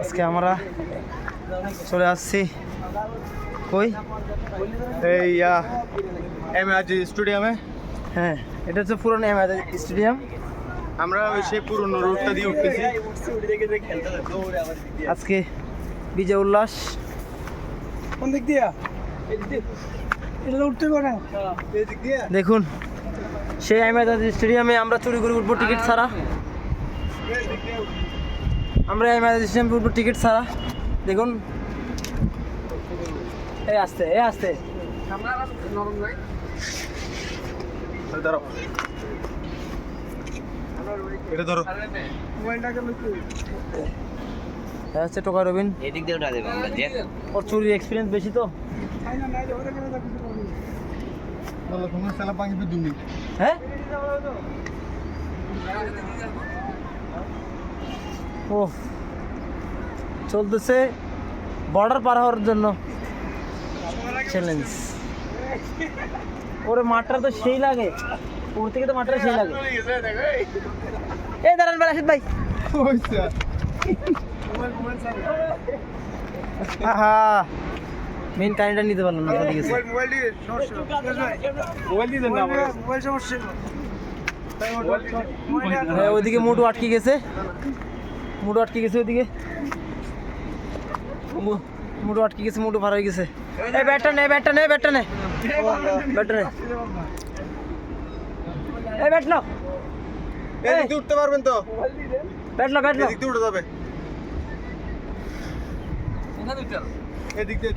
আজকে আমরা চলে আসছি কই এই এমএজি স্টেডিয়ামে। হ্যাঁ, এটা হচ্ছে পুরনো এমএজি স্টেডিয়াম। আমরা সেই পুরনো রোডটা দিয়ে উঠতেছি। আজকে বিজয় উল্লাস। কোন দিক দিয়া এটা উঠতে পারে না। এই দিক দিয়ে দেখুন সেই এমএজি স্টেডিয়ামে আমরা চুরি করে উঠবো টিকিট ছাড়া। আমরা এমএজি স্টেডিয়ামে উঠবো টিকিট ছাড়া। দেখুন এই আসতে ধরো, এটা ধরো। মোবাইলটাকে লুকিয়ে হচ্ছে টোকা রবিন। এদিক দিয়ে উঠা দেবো আমরা যে ওর চুরির এক্সপিরিয়েন্স বেশি তো। তাই না নাই ওরে কেন কিছু করবি বলো কোন সালা পাঙ্গি বিদুনি। হ্যাঁ ও চলতেছে বর্ডার পার হওয়ার জন্য চ্যালেঞ্জ। ওরে মাঠটা তো সেই লাগে, ওর থেকে তো মাঠটা সেই লাগে। এই দাঁড়ান রাশিদ ভাই। আহা মেন কারেন্টটা নিতে পারলাম না, চলে গেছে। মোবাইল দিয়ে সমস্যা মোবাইল দিয়ে দেন না আমরা। মোবাইল সমস্যা হ্যাঁ, ওইদিকে মোটু আটকে গেছে, ওইদিকে মোটু আটকে গেছে, মোটু ভাড়া হয়ে গেছে। এই ব্যাটটা নে এই ব্যাট নাও। এই দিক দিয়ে উঠতে পারবেন তো? ব্যাট নাও এই দিক দিয়ে উঠে যাবে। এদিক দিয়ে